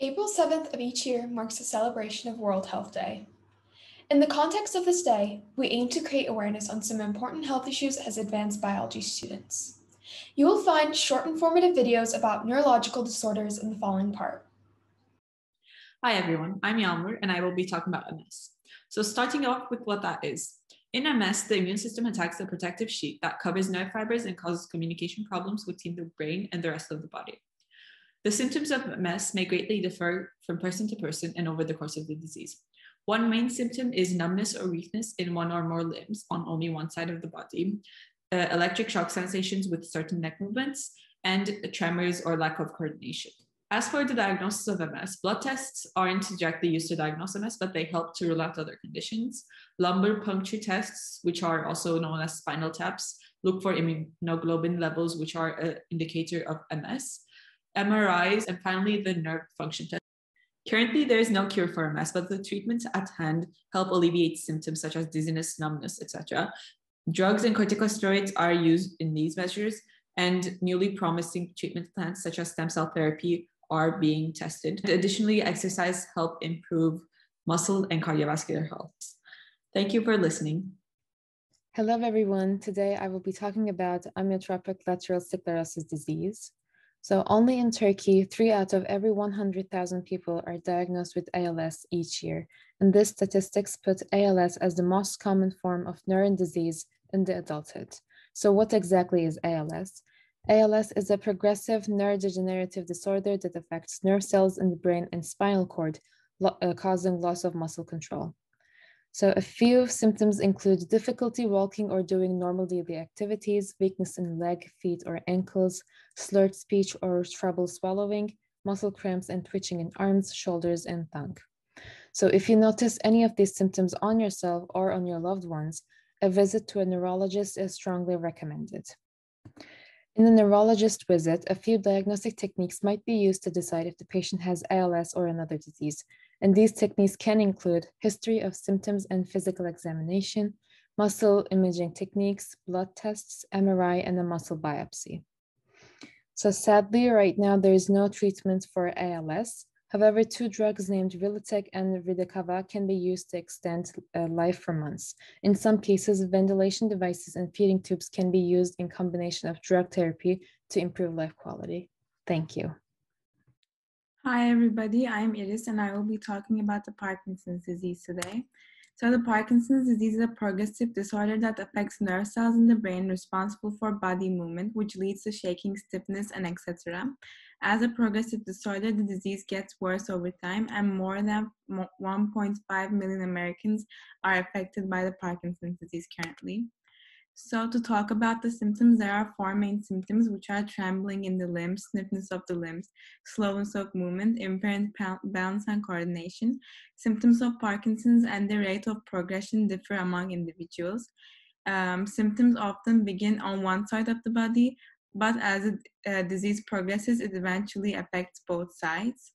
April 7th of each year marks the celebration of World Health Day. In the context of this day, we aim to create awareness on some important health issues as advanced biology students. You will find short informative videos about neurological disorders in the following part. Hi everyone, I'm Yağmur and I will be talking about MS. So starting off with what that is. In MS, the immune system attacks the protective sheet that covers nerve fibers and causes communication problems between the brain and the rest of the body. The symptoms of MS may greatly differ from person to person and over the course of the disease. One main symptom is numbness or weakness in one or more limbs on only one side of the body, electric shock sensations with certain neck movements, and tremors or lack of coordination. As for the diagnosis of MS, blood tests aren't directly used to diagnose MS, but they help to rule out other conditions. Lumbar puncture tests, which are also known as spinal taps, look for immunoglobulin levels, which are an indicator of MS. MRIs, and finally the nerve function test. Currently, there is no cure for MS, but the treatments at hand help alleviate symptoms such as dizziness, numbness, etc. Drugs and corticosteroids are used in these measures, and newly promising treatment plans such as stem cell therapy are being tested. Additionally, exercise help improve muscle and cardiovascular health. Thank you for listening. Hello, everyone. Today, I will be talking about amyotrophic lateral sclerosis disease. So only in Turkey, 3 out of every 100,000 people are diagnosed with ALS each year. And this statistics put ALS as the most common form of neuron disease in the adulthood. So what exactly is ALS? ALS is a progressive neurodegenerative disorder that affects nerve cells in the brain and spinal cord, causing loss of muscle control. So a few symptoms include difficulty walking or doing normal daily activities, weakness in leg, feet, or ankles, slurred speech or trouble swallowing, muscle cramps and twitching in arms, shoulders, and tongue. So if you notice any of these symptoms on yourself or on your loved ones, a visit to a neurologist is strongly recommended. In a neurologist visit, a few diagnostic techniques might be used to decide if the patient has ALS or another disease. And these techniques can include history of symptoms and physical examination, muscle imaging techniques, blood tests, MRI, and a muscle biopsy. So sadly, right now, there is no treatment for ALS. However, 2 drugs named Rilitec and Ridicava can be used to extend life for months. In some cases, ventilation devices and feeding tubes can be used in combination of drug therapy to improve life quality. Thank you. Hi, everybody. I'm Iris, and I will be talking about the Parkinson's disease today. So the Parkinson's disease is a progressive disorder that affects nerve cells in the brain responsible for body movement, which leads to shaking, stiffness, and etc. As a progressive disorder, the disease gets worse over time, and more than 1.5 million Americans are affected by the Parkinson's disease currently. So to talk about the symptoms, there are 4 main symptoms, which are trembling in the limbs, stiffness of the limbs, slowness of movement, impaired balance and coordination. Symptoms of Parkinson's and the rate of progression differ among individuals. Symptoms often begin on one side of the body, but as the disease progresses, it eventually affects both sides.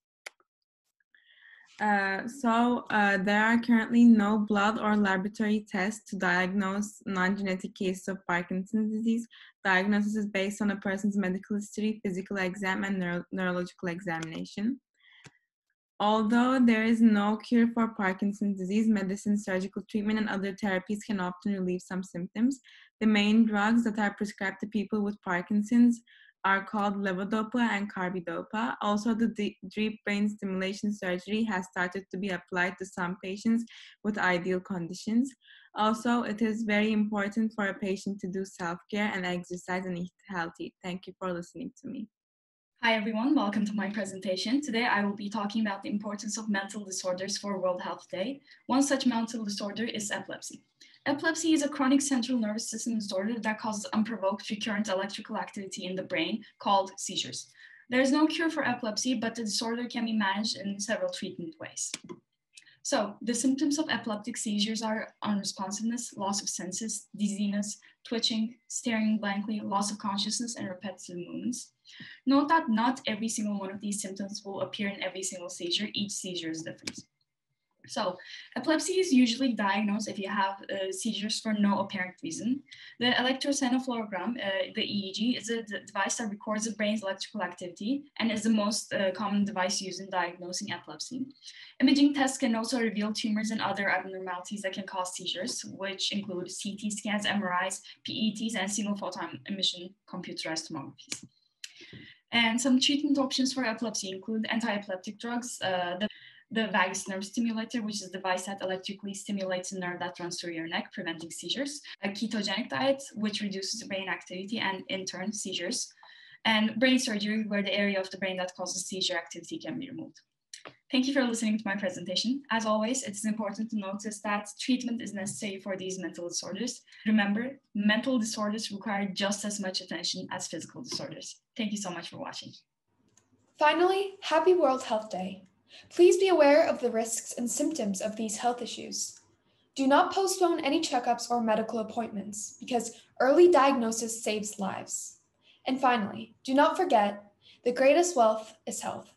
There are currently no blood or laboratory tests to diagnose non-genetic cases of Parkinson's disease. Diagnosis is based on a person's medical history, physical exam, and neurological examination. Although there is no cure for Parkinson's disease, medicine, surgical treatment, and other therapies can often relieve some symptoms. The main drugs that are prescribed to people with Parkinson's are called levodopa and carbidopa. Also, the deep brain stimulation surgery has started to be applied to some patients with ideal conditions. Also, it is very important for a patient to do self-care and exercise and eat healthy. Thank you for listening to me. Hi everyone, welcome to my presentation. Today I will be talking about the importance of mental disorders for World Health Day. One such mental disorder is epilepsy. Epilepsy is a chronic central nervous system disorder that causes unprovoked recurrent electrical activity in the brain called seizures. There is no cure for epilepsy, but the disorder can be managed in several treatment ways. So the symptoms of epileptic seizures are unresponsiveness, loss of senses, dizziness, twitching, staring blankly, loss of consciousness, and repetitive movements. Note that not every single one of these symptoms will appear in every single seizure. Each seizure is different. So epilepsy is usually diagnosed if you have seizures for no apparent reason. The electroencephalogram, the EEG, is a device that records the brain's electrical activity and is the most common device used in diagnosing epilepsy. Imaging tests can also reveal tumors and other abnormalities that can cause seizures, which include CT scans, MRIs, PETs, and single photon emission computerized tomographies. And some treatment options for epilepsy include anti-epileptic drugs, the vagus nerve stimulator, which is a device that electrically stimulates a nerve that runs through your neck, preventing seizures, a ketogenic diet, which reduces brain activity and in turn seizures, and brain surgery, where the area of the brain that causes seizure activity can be removed. Thank you for listening to my presentation. As always, it is important to notice that treatment is necessary for these mental disorders. Remember, mental disorders require just as much attention as physical disorders. Thank you so much for watching. Finally, happy World Health Day. Please be aware of the risks and symptoms of these health issues. Do not postpone any checkups or medical appointments because early diagnosis saves lives. And finally, do not forget, the greatest wealth is health.